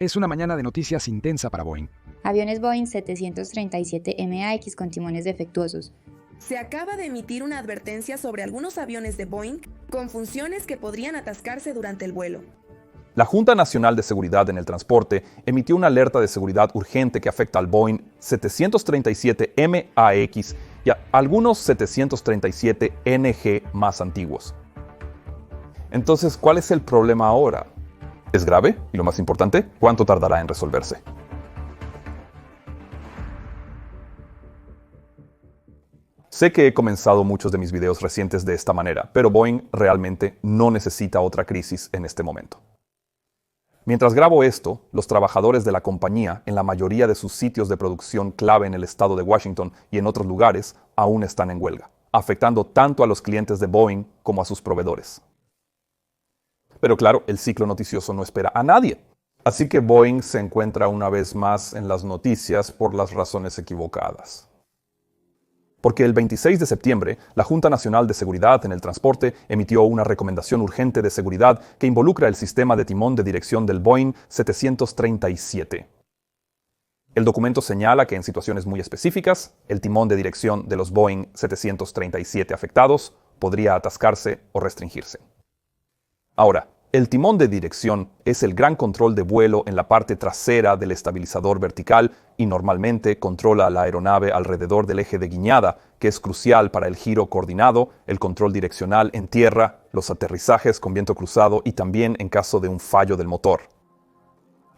Es una mañana de noticias intensa para Boeing. Aviones Boeing 737 MAX con timones defectuosos. Se acaba de emitir una advertencia sobre algunos aviones de Boeing con funciones que podrían atascarse durante el vuelo. La Junta Nacional de Seguridad en el Transporte emitió una alerta de seguridad urgente que afecta al Boeing 737 MAX y a algunos 737 NG más antiguos. Entonces, ¿cuál es el problema ahora? ¿Es grave? Y lo más importante, ¿cuánto tardará en resolverse? Sé que he comenzado muchos de mis videos recientes de esta manera, pero Boeing realmente no necesita otra crisis en este momento. Mientras grabo esto, los trabajadores de la compañía en la mayoría de sus sitios de producción clave en el estado de Washington y en otros lugares aún están en huelga, afectando tanto a los clientes de Boeing como a sus proveedores. Pero claro, el ciclo noticioso no espera a nadie. Así que Boeing se encuentra una vez más en las noticias por las razones equivocadas. Porque el 26 de septiembre, la Junta Nacional de Seguridad en el Transporte emitió una recomendación urgente de seguridad que involucra el sistema de timón de dirección del Boeing 737. El documento señala que en situaciones muy específicas, el timón de dirección de los Boeing 737 afectados podría atascarse o restringirse. Ahora, el timón de dirección es el gran control de vuelo en la parte trasera del estabilizador vertical y normalmente controla la aeronave alrededor del eje de guiñada, que es crucial para el giro coordinado, el control direccional en tierra, los aterrizajes con viento cruzado y también en caso de un fallo del motor.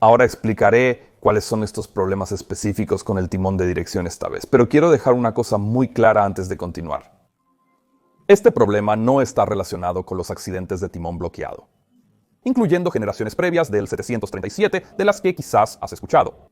Ahora explicaré cuáles son estos problemas específicos con el timón de dirección esta vez, pero quiero dejar una cosa muy clara antes de continuar. Este problema no está relacionado con los accidentes de timón bloqueado, incluyendo generaciones previas del 737 de las que quizás has escuchado.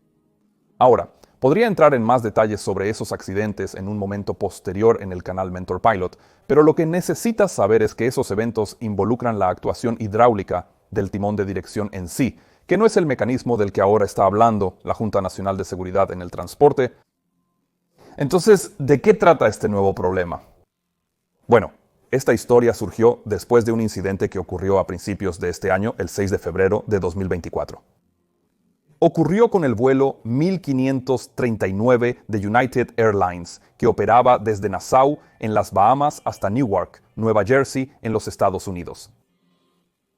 Ahora, podría entrar en más detalles sobre esos accidentes en un momento posterior en el canal Mentor Pilot, pero lo que necesitas saber es que esos eventos involucran la actuación hidráulica del timón de dirección en sí, que no es el mecanismo del que ahora está hablando la Junta Nacional de Seguridad en el Transporte. Entonces, ¿de qué trata este nuevo problema? Bueno, esta historia surgió después de un incidente que ocurrió a principios de este año, el 6 de febrero de 2024. Ocurrió con el vuelo 1539 de United Airlines, que operaba desde Nassau, en las Bahamas, hasta Newark, Nueva Jersey, en los Estados Unidos.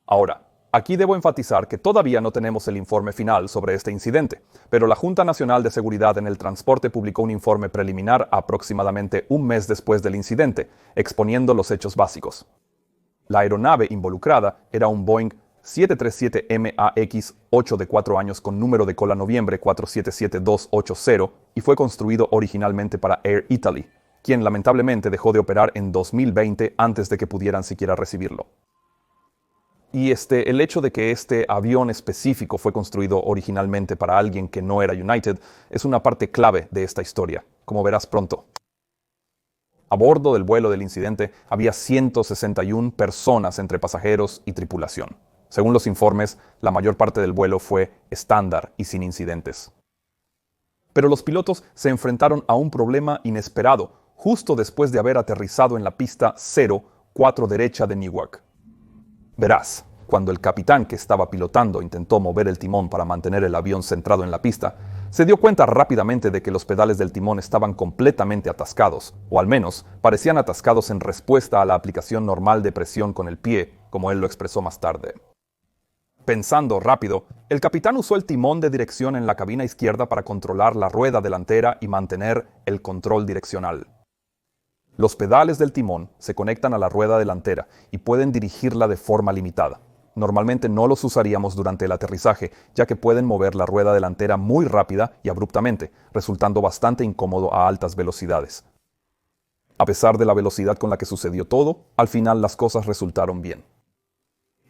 Ahora, aquí debo enfatizar que todavía no tenemos el informe final sobre este incidente, pero la Junta Nacional de Seguridad en el Transporte publicó un informe preliminar aproximadamente un mes después del incidente, exponiendo los hechos básicos. La aeronave involucrada era un Boeing 737 MAX 8 de 4 años con número de cola noviembre 477280 y fue construido originalmente para Air Italy, quien lamentablemente dejó de operar en 2020 antes de que pudieran siquiera recibirlo. Y el hecho de que este avión específico fue construido originalmente para alguien que no era United es una parte clave de esta historia, como verás pronto. A bordo del vuelo del incidente había 161 personas entre pasajeros y tripulación. Según los informes, la mayor parte del vuelo fue estándar y sin incidentes. Pero los pilotos se enfrentaron a un problema inesperado justo después de haber aterrizado en la pista 04 derecha de Newark. Verás, cuando el capitán que estaba pilotando intentó mover el timón para mantener el avión centrado en la pista, se dio cuenta rápidamente de que los pedales del timón estaban completamente atascados, o al menos parecían atascados en respuesta a la aplicación normal de presión con el pie, como él lo expresó más tarde. Pensando rápido, el capitán usó el timón de dirección en la cabina izquierda para controlar la rueda delantera y mantener el control direccional. Los pedales del timón se conectan a la rueda delantera y pueden dirigirla de forma limitada. Normalmente no los usaríamos durante el aterrizaje, ya que pueden mover la rueda delantera muy rápida y abruptamente, resultando bastante incómodo a altas velocidades. A pesar de la velocidad con la que sucedió todo, al final las cosas resultaron bien.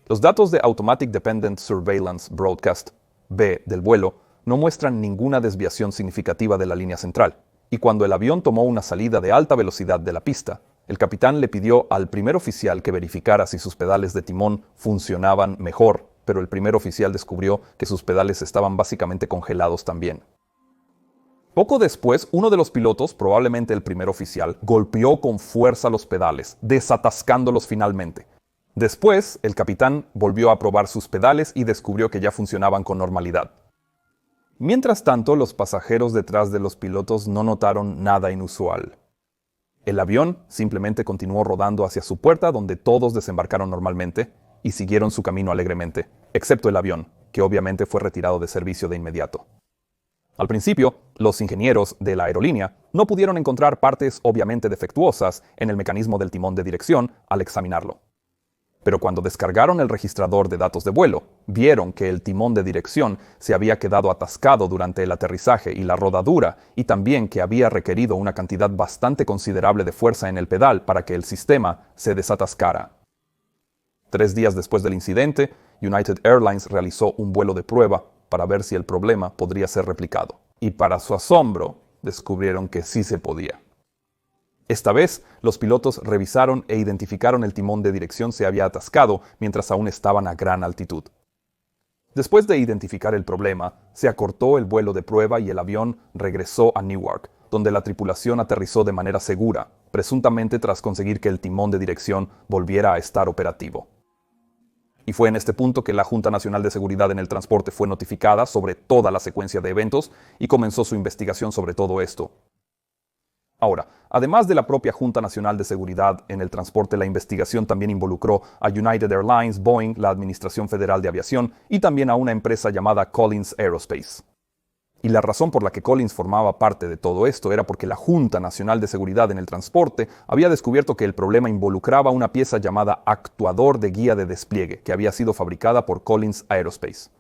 Los datos de Automatic Dependent Surveillance Broadcast, B, del vuelo, no muestran ninguna desviación significativa de la línea central. Y cuando el avión tomó una salida de alta velocidad de la pista, el capitán le pidió al primer oficial que verificara si sus pedales de timón funcionaban mejor, pero el primer oficial descubrió que sus pedales estaban básicamente congelados también. Poco después, uno de los pilotos, probablemente el primer oficial, golpeó con fuerza los pedales, desatascándolos finalmente. Después, el capitán volvió a probar sus pedales y descubrió que ya funcionaban con normalidad. Mientras tanto, los pasajeros detrás de los pilotos no notaron nada inusual. El avión simplemente continuó rodando hacia su puerta, donde todos desembarcaron normalmente y siguieron su camino alegremente, excepto el avión, que obviamente fue retirado de servicio de inmediato. Al principio, los ingenieros de la aerolínea no pudieron encontrar partes obviamente defectuosas en el mecanismo del timón de dirección al examinarlo. Pero cuando descargaron el registrador de datos de vuelo, vieron que el timón de dirección se había quedado atascado durante el aterrizaje y la rodadura, y también que había requerido una cantidad bastante considerable de fuerza en el pedal para que el sistema se desatascara. 3 días después del incidente, United Airlines realizó un vuelo de prueba para ver si el problema podría ser replicado. Y para su asombro, descubrieron que sí se podía. Esta vez, los pilotos revisaron e identificaron el timón de dirección se había atascado mientras aún estaban a gran altitud. Después de identificar el problema, se acortó el vuelo de prueba y el avión regresó a Newark, donde la tripulación aterrizó de manera segura, presuntamente tras conseguir que el timón de dirección volviera a estar operativo. Y fue en este punto que la Junta Nacional de Seguridad en el Transporte fue notificada sobre toda la secuencia de eventos y comenzó su investigación sobre todo esto. Ahora, además de la propia Junta Nacional de Seguridad en el Transporte, la investigación también involucró a United Airlines, Boeing, la Administración Federal de Aviación y también a una empresa llamada Collins Aerospace. Y la razón por la que Collins formaba parte de todo esto era porque la Junta Nacional de Seguridad en el Transporte había descubierto que el problema involucraba una pieza llamada actuador de guía de despliegue, que había sido fabricada por Collins Aerospace.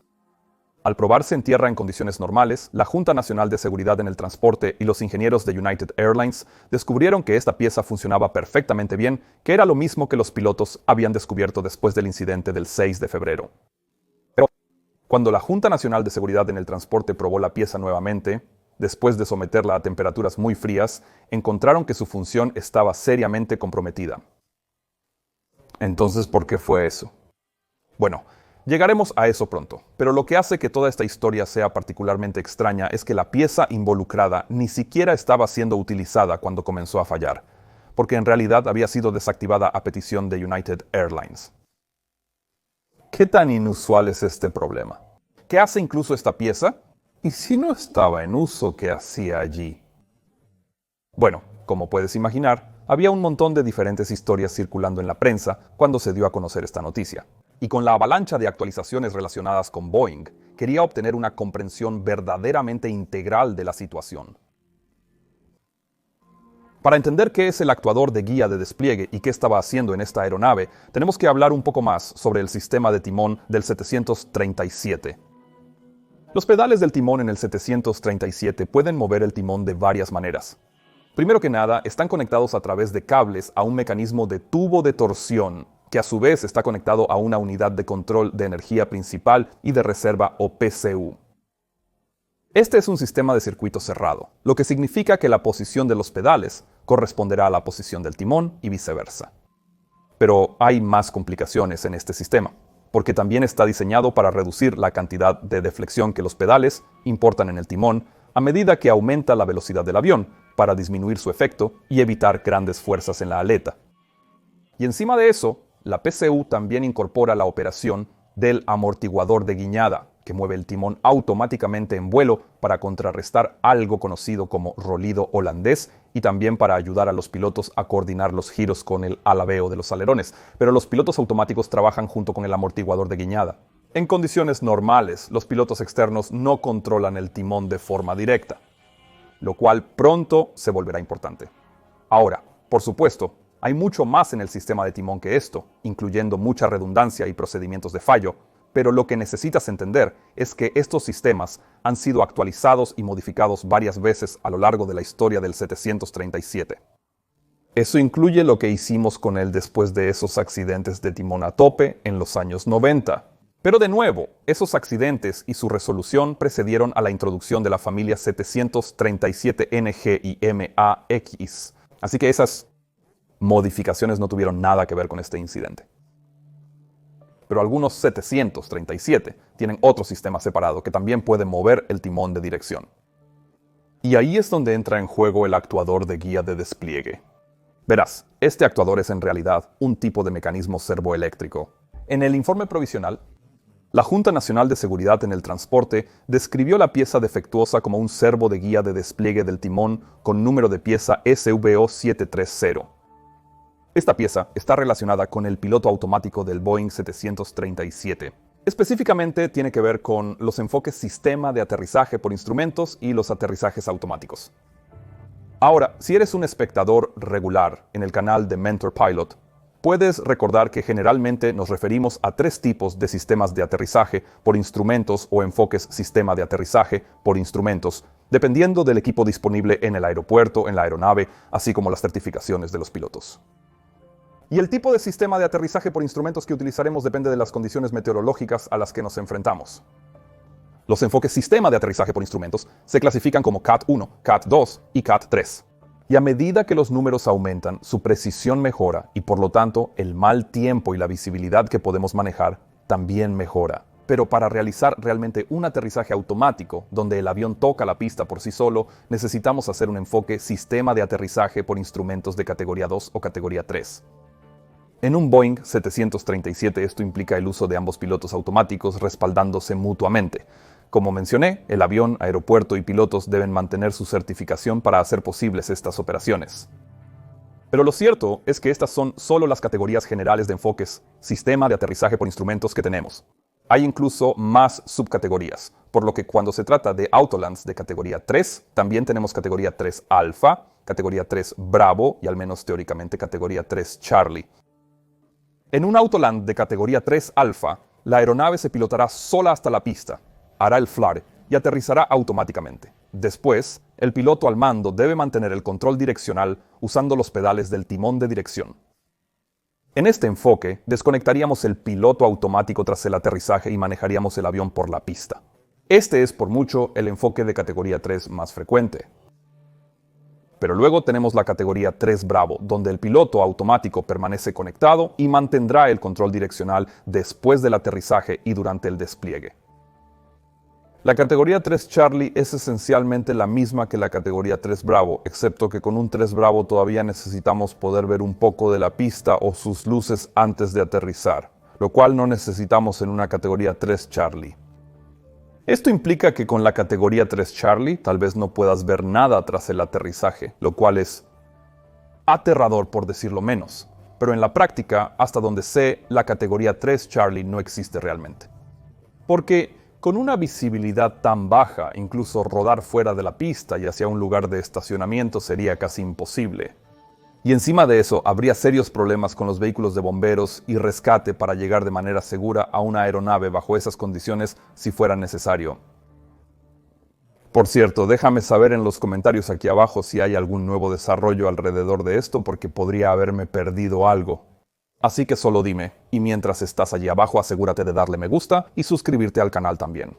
Al probarse en tierra en condiciones normales, la Junta Nacional de Seguridad en el Transporte y los ingenieros de United Airlines descubrieron que esta pieza funcionaba perfectamente bien, que era lo mismo que los pilotos habían descubierto después del incidente del 6 de febrero. Pero cuando la Junta Nacional de Seguridad en el Transporte probó la pieza nuevamente, después de someterla a temperaturas muy frías, encontraron que su función estaba seriamente comprometida. Entonces, ¿por qué fue eso? Bueno, llegaremos a eso pronto, pero lo que hace que toda esta historia sea particularmente extraña es que la pieza involucrada ni siquiera estaba siendo utilizada cuando comenzó a fallar, porque en realidad había sido desactivada a petición de United Airlines. ¿Qué tan inusual es este problema? ¿Qué hace incluso esta pieza? ¿Y si no estaba en uso, qué hacía allí? Bueno, como puedes imaginar, había un montón de diferentes historias circulando en la prensa cuando se dio a conocer esta noticia. Y con la avalancha de actualizaciones relacionadas con Boeing, quería obtener una comprensión verdaderamente integral de la situación. Para entender qué es el actuador de guía de despliegue y qué estaba haciendo en esta aeronave, tenemos que hablar un poco más sobre el sistema de timón del 737. Los pedales del timón en el 737 pueden mover el timón de varias maneras. Primero que nada, están conectados a través de cables a un mecanismo de tubo de torsión, que a su vez está conectado a una unidad de control de energía principal y de reserva o PCU. Este es un sistema de circuito cerrado, lo que significa que la posición de los pedales corresponderá a la posición del timón y viceversa. Pero hay más complicaciones en este sistema, porque también está diseñado para reducir la cantidad de deflexión que los pedales importan en el timón a medida que aumenta la velocidad del avión, para disminuir su efecto y evitar grandes fuerzas en la aleta. Y encima de eso, la PCU también incorpora la operación del amortiguador de guiñada, que mueve el timón automáticamente en vuelo para contrarrestar algo conocido como rolido holandés y también para ayudar a los pilotos a coordinar los giros con el alabeo de los alerones. Pero los pilotos automáticos trabajan junto con el amortiguador de guiñada. En condiciones normales, los pilotos externos no controlan el timón de forma directa, lo cual pronto se volverá importante. Ahora, por supuesto, hay mucho más en el sistema de timón que esto, incluyendo mucha redundancia y procedimientos de fallo, pero lo que necesitas entender es que estos sistemas han sido actualizados y modificados varias veces a lo largo de la historia del 737. Eso incluye lo que hicimos con él después de esos accidentes de timón a tope en los años 90. Pero de nuevo, esos accidentes y su resolución precedieron a la introducción de la familia 737NG y MAX. Así que esas modificaciones no tuvieron nada que ver con este incidente. Pero algunos 737 tienen otro sistema separado que también puede mover el timón de dirección. Y ahí es donde entra en juego el actuador de guía de despliegue. Verás, este actuador es en realidad un tipo de mecanismo servoeléctrico. En el informe provisional, La Junta Nacional de Seguridad en el Transporte describió la pieza defectuosa como un servo de guía de despliegue del timón con número de pieza SVO 730. Esta pieza está relacionada con el piloto automático del Boeing 737. Específicamente tiene que ver con los enfoques sistema de aterrizaje por instrumentos y los aterrizajes automáticos. Ahora, si eres un espectador regular en el canal de Mentor Pilot, puedes recordar que generalmente nos referimos a tres tipos de sistemas de aterrizaje por instrumentos o enfoques sistema de aterrizaje por instrumentos, dependiendo del equipo disponible en el aeropuerto, en la aeronave, así como las certificaciones de los pilotos. Y el tipo de sistema de aterrizaje por instrumentos que utilizaremos depende de las condiciones meteorológicas a las que nos enfrentamos. Los enfoques sistema de aterrizaje por instrumentos se clasifican como CAT 1, CAT 2 y CAT 3. Y a medida que los números aumentan, su precisión mejora y por lo tanto el mal tiempo y la visibilidad que podemos manejar también mejora. Pero para realizar realmente un aterrizaje automático, donde el avión toca la pista por sí solo, necesitamos hacer un enfoque sistema de aterrizaje por instrumentos de categoría 2 o categoría 3. En un Boeing 737 esto implica el uso de ambos pilotos automáticos respaldándose mutuamente. Como mencioné, el avión, aeropuerto y pilotos deben mantener su certificación para hacer posibles estas operaciones. Pero lo cierto es que estas son solo las categorías generales de enfoques, sistema de aterrizaje por instrumentos que tenemos. Hay incluso más subcategorías, por lo que cuando se trata de Autolands de categoría 3, también tenemos categoría 3 Alpha, categoría 3 Bravo y al menos teóricamente categoría 3 Charlie. En un Autoland de categoría 3 Alpha, la aeronave se pilotará sola hasta la pista, hará el FLAR y aterrizará automáticamente. Después, el piloto al mando debe mantener el control direccional usando los pedales del timón de dirección. En este enfoque, desconectaríamos el piloto automático tras el aterrizaje y manejaríamos el avión por la pista. Este es por mucho el enfoque de categoría 3 más frecuente. Pero luego tenemos la categoría 3 Bravo, donde el piloto automático permanece conectado y mantendrá el control direccional después del aterrizaje y durante el despliegue. La categoría 3 Charlie es esencialmente la misma que la categoría 3 Bravo, excepto que con un 3 Bravo todavía necesitamos poder ver un poco de la pista o sus luces antes de aterrizar, lo cual no necesitamos en una categoría 3 Charlie. Esto implica que con la categoría 3 Charlie tal vez no puedas ver nada tras el aterrizaje, lo cual es aterrador por decirlo menos. Pero en la práctica, hasta donde sé, la categoría 3 Charlie no existe realmente. Porque con una visibilidad tan baja, incluso rodar fuera de la pista y hacia un lugar de estacionamiento sería casi imposible. Y encima de eso, habría serios problemas con los vehículos de bomberos y rescate para llegar de manera segura a una aeronave bajo esas condiciones si fuera necesario. Por cierto, déjame saber en los comentarios aquí abajo si hay algún nuevo desarrollo alrededor de esto porque podría haberme perdido algo. Así que solo dime, y mientras estás allí abajo asegúrate de darle me gusta y suscribirte al canal también.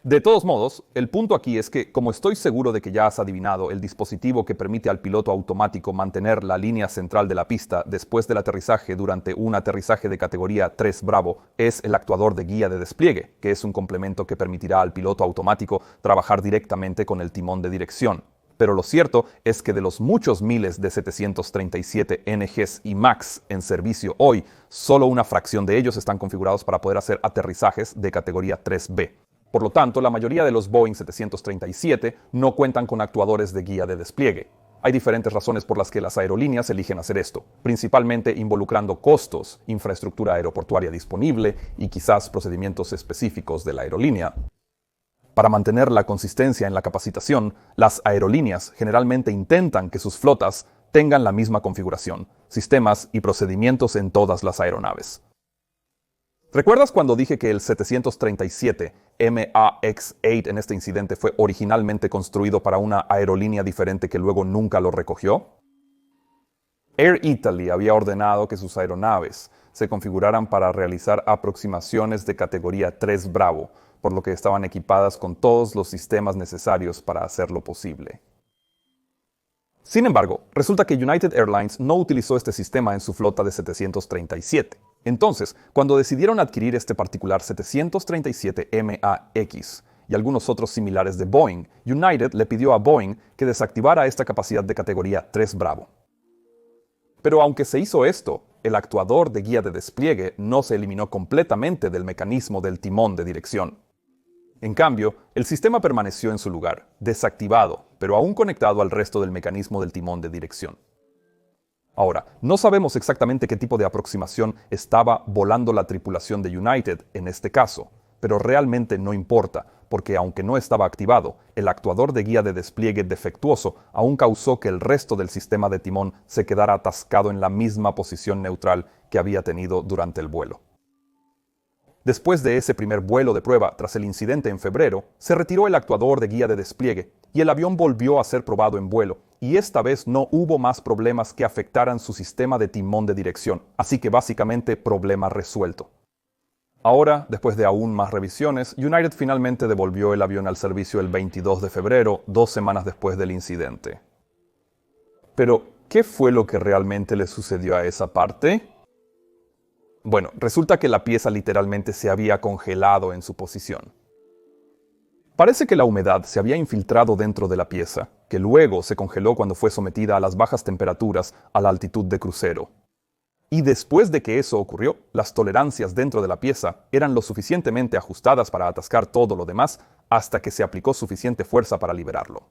De todos modos, el punto aquí es que, como estoy seguro de que ya has adivinado, el dispositivo que permite al piloto automático mantener la línea central de la pista después del aterrizaje durante un aterrizaje de categoría 3 Bravo es el actuador de guía de despliegue, que es un complemento que permitirá al piloto automático trabajar directamente con el timón de dirección. Pero lo cierto es que de los muchos miles de 737 NGs y MAX en servicio hoy, solo una fracción de ellos están configurados para poder hacer aterrizajes de categoría 3B. Por lo tanto, la mayoría de los Boeing 737 no cuentan con actuadores de guía de despliegue. Hay diferentes razones por las que las aerolíneas eligen hacer esto, principalmente involucrando costos, infraestructura aeroportuaria disponible y quizás procedimientos específicos de la aerolínea. Para mantener la consistencia en la capacitación, las aerolíneas generalmente intentan que sus flotas tengan la misma configuración, sistemas y procedimientos en todas las aeronaves. ¿Recuerdas cuando dije que el 737 MAX-8 en este incidente fue originalmente construido para una aerolínea diferente que luego nunca lo recogió? Air Italy había ordenado que sus aeronaves se configuraran para realizar aproximaciones de categoría 3 Bravo, por lo que estaban equipadas con todos los sistemas necesarios para hacerlo posible. Sin embargo, resulta que United Airlines no utilizó este sistema en su flota de 737. Entonces, cuando decidieron adquirir este particular 737 MAX y algunos otros similares de Boeing, United le pidió a Boeing que desactivara esta capacidad de categoría 3 Bravo. Pero aunque se hizo esto, el actuador de guía de despliegue no se eliminó completamente del mecanismo del timón de dirección. En cambio, el sistema permaneció en su lugar, desactivado, pero aún conectado al resto del mecanismo del timón de dirección. Ahora, no sabemos exactamente qué tipo de aproximación estaba volando la tripulación de United en este caso, pero realmente no importa, porque aunque no estaba activado, el actuador de guía de despliegue defectuoso aún causó que el resto del sistema de timón se quedara atascado en la misma posición neutral que había tenido durante el vuelo. Después de ese primer vuelo de prueba tras el incidente en febrero, se retiró el actuador de guía de despliegue y el avión volvió a ser probado en vuelo, y esta vez no hubo más problemas que afectaran su sistema de timón de dirección, así que básicamente problema resuelto. Ahora, después de aún más revisiones, United finalmente devolvió el avión al servicio el 22 de febrero, 2 semanas después del incidente. Pero, ¿qué fue lo que realmente le sucedió a esa parte? Bueno, resulta que la pieza literalmente se había congelado en su posición. Parece que la humedad se había infiltrado dentro de la pieza, que luego se congeló cuando fue sometida a las bajas temperaturas a la altitud de crucero. Y después de que eso ocurrió, las tolerancias dentro de la pieza eran lo suficientemente ajustadas para atascar todo lo demás hasta que se aplicó suficiente fuerza para liberarlo.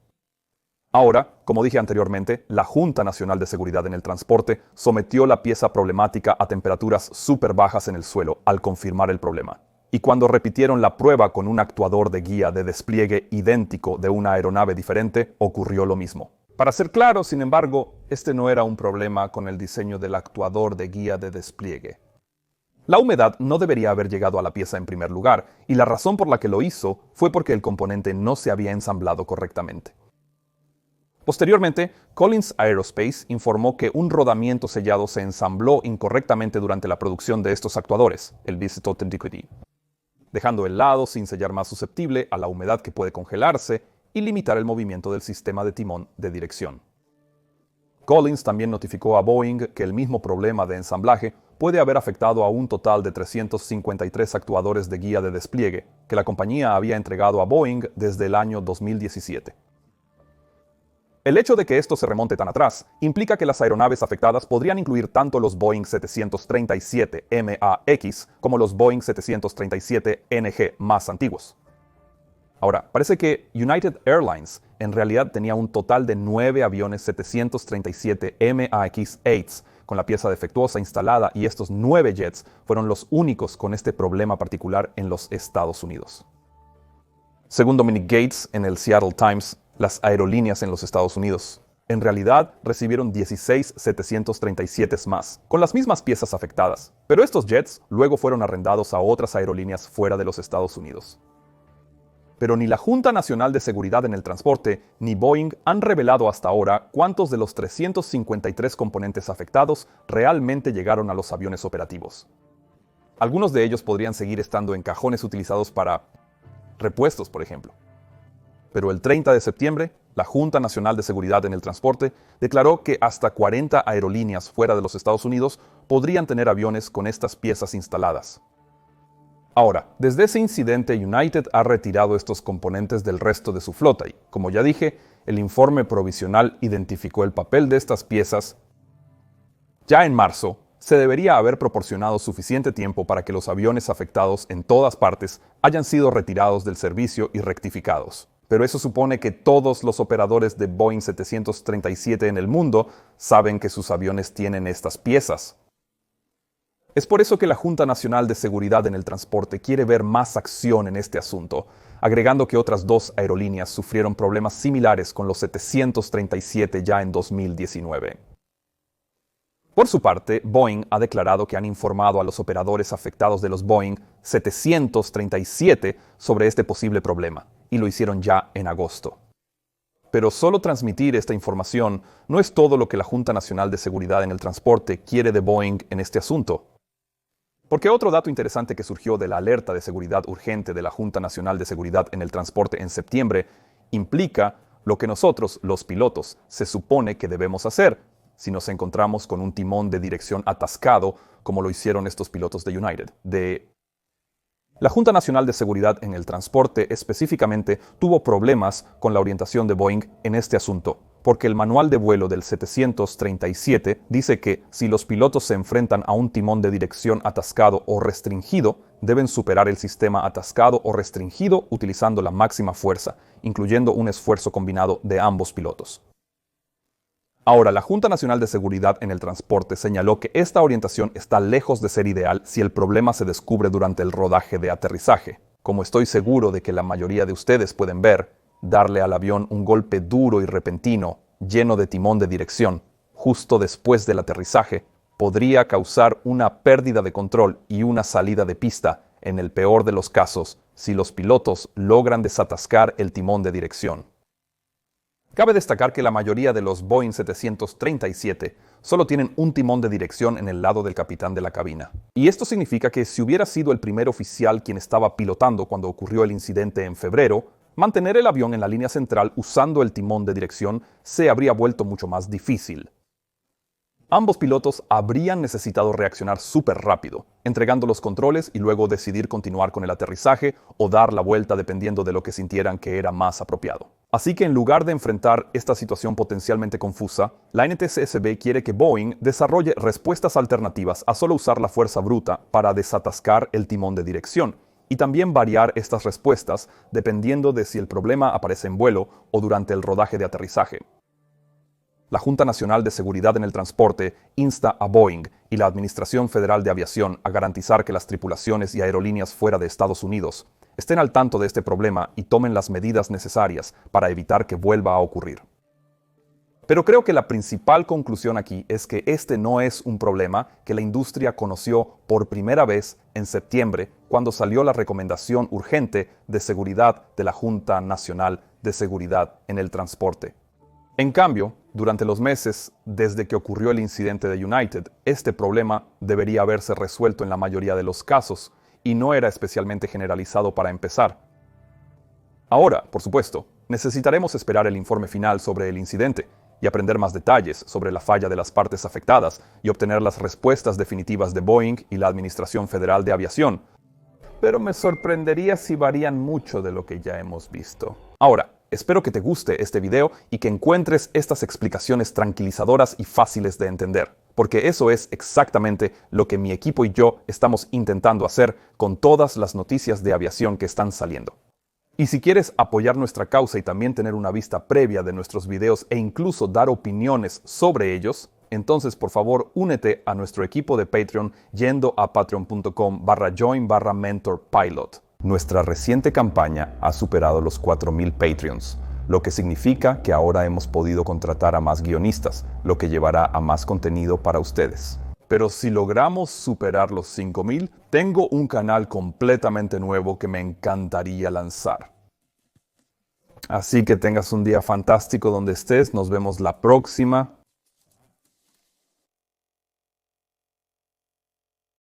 Ahora, como dije anteriormente, la Junta Nacional de Seguridad en el Transporte sometió la pieza problemática a temperaturas súper bajas en el suelo al confirmar el problema. Y cuando repitieron la prueba con un actuador de guía de despliegue idéntico de una aeronave diferente, ocurrió lo mismo. Para ser claro, sin embargo, este no era un problema con el diseño del actuador de guía de despliegue. La humedad no debería haber llegado a la pieza en primer lugar, y la razón por la que lo hizo fue porque el componente no se había ensamblado correctamente. Posteriormente, Collins Aerospace informó que un rodamiento sellado se ensambló incorrectamente durante la producción de estos actuadores, el Visit Authenticity, dejando el lado sin sellar más susceptible a la humedad que puede congelarse y limitar el movimiento del sistema de timón de dirección. Collins también notificó a Boeing que el mismo problema de ensamblaje puede haber afectado a un total de 353 actuadores de guía de despliegue que la compañía había entregado a Boeing desde el año 2017. El hecho de que esto se remonte tan atrás implica que las aeronaves afectadas podrían incluir tanto los Boeing 737 MAX como los Boeing 737 NG más antiguos. Ahora, parece que United Airlines en realidad tenía un total de 9 aviones 737 MAX-8 con la pieza defectuosa instalada, y estos 9 jets fueron los únicos con este problema particular en los Estados Unidos. Según Dominic Gates en el Seattle Times, las aerolíneas en los Estados Unidos en realidad recibieron 16 737 más, con las mismas piezas afectadas, pero estos jets luego fueron arrendados a otras aerolíneas fuera de los Estados Unidos. Pero ni la Junta Nacional de Seguridad en el Transporte ni Boeing han revelado hasta ahora cuántos de los 353 componentes afectados realmente llegaron a los aviones operativos. Algunos de ellos podrían seguir estando en cajones utilizados para repuestos, por ejemplo. Pero el 30 de septiembre, la Junta Nacional de Seguridad en el Transporte declaró que hasta 40 aerolíneas fuera de los Estados Unidos podrían tener aviones con estas piezas instaladas. Ahora, desde ese incidente, United ha retirado estos componentes del resto de su flota y, como ya dije, el informe provisional identificó el papel de estas piezas. Ya en marzo, se debería haber proporcionado suficiente tiempo para que los aviones afectados en todas partes hayan sido retirados del servicio y rectificados. Pero eso supone que todos los operadores de Boeing 737 en el mundo saben que sus aviones tienen estas piezas. Es por eso que la Junta Nacional de Seguridad en el Transporte quiere ver más acción en este asunto, agregando que otras 2 aerolíneas sufrieron problemas similares con los 737 ya en 2019. Por su parte, Boeing ha declarado que han informado a los operadores afectados de los Boeing 737 sobre este posible problema, y lo hicieron ya en agosto. Pero solo transmitir esta información no es todo lo que la Junta Nacional de Seguridad en el Transporte quiere de Boeing en este asunto. Porque otro dato interesante que surgió de la alerta de seguridad urgente de la Junta Nacional de Seguridad en el Transporte en septiembre implica lo que nosotros, los pilotos, se supone que debemos hacer si nos encontramos con un timón de dirección atascado como lo hicieron estos pilotos de United. La Junta Nacional de Seguridad en el Transporte específicamente tuvo problemas con la orientación de Boeing en este asunto, porque el manual de vuelo del 737 dice que si los pilotos se enfrentan a un timón de dirección atascado o restringido, deben superar el sistema atascado o restringido utilizando la máxima fuerza, incluyendo un esfuerzo combinado de ambos pilotos. Ahora, la Junta Nacional de Seguridad en el Transporte señaló que esta orientación está lejos de ser ideal si el problema se descubre durante el rodaje de aterrizaje. Como estoy seguro de que la mayoría de ustedes pueden ver, darle al avión un golpe duro y repentino, lleno de timón de dirección, justo después del aterrizaje, podría causar una pérdida de control y una salida de pista, en el peor de los casos, si los pilotos logran desatascar el timón de dirección. Cabe destacar que la mayoría de los Boeing 737 solo tienen un timón de dirección en el lado del capitán de la cabina. Y esto significa que si hubiera sido el primer oficial quien estaba pilotando cuando ocurrió el incidente en febrero, mantener el avión en la línea central usando el timón de dirección se habría vuelto mucho más difícil. Ambos pilotos habrían necesitado reaccionar súper rápido, entregando los controles y luego decidir continuar con el aterrizaje o dar la vuelta dependiendo de lo que sintieran que era más apropiado. Así que en lugar de enfrentar esta situación potencialmente confusa, la NTSB quiere que Boeing desarrolle respuestas alternativas a solo usar la fuerza bruta para desatascar el timón de dirección, y también variar estas respuestas dependiendo de si el problema aparece en vuelo o durante el rodaje de aterrizaje. La Junta Nacional de Seguridad en el Transporte insta a Boeing y la Administración Federal de Aviación a garantizar que las tripulaciones y aerolíneas fuera de Estados Unidos estén al tanto de este problema y tomen las medidas necesarias para evitar que vuelva a ocurrir. Pero creo que la principal conclusión aquí es que este no es un problema que la industria conoció por primera vez en septiembre, cuando salió la recomendación urgente de seguridad de la Junta Nacional de Seguridad en el Transporte. En cambio, durante los meses desde que ocurrió el incidente de United, este problema debería haberse resuelto en la mayoría de los casos y no era especialmente generalizado para empezar. Ahora, por supuesto, necesitaremos esperar el informe final sobre el incidente y aprender más detalles sobre la falla de las partes afectadas y obtener las respuestas definitivas de Boeing y la Administración Federal de Aviación. Pero me sorprendería si varían mucho de lo que ya hemos visto. Ahora, espero que te guste este video y que encuentres estas explicaciones tranquilizadoras y fáciles de entender, porque eso es exactamente lo que mi equipo y yo estamos intentando hacer con todas las noticias de aviación que están saliendo. Y si quieres apoyar nuestra causa y también tener una vista previa de nuestros videos e incluso dar opiniones sobre ellos, entonces por favor únete a nuestro equipo de Patreon yendo a patreon.com/join/mentorpilot. Nuestra reciente campaña ha superado los 4,000 Patreons, lo que significa que ahora hemos podido contratar a más guionistas, lo que llevará a más contenido para ustedes. Pero si logramos superar los 5,000, tengo un canal completamente nuevo que me encantaría lanzar. Así que tengas un día fantástico donde estés, nos vemos la próxima.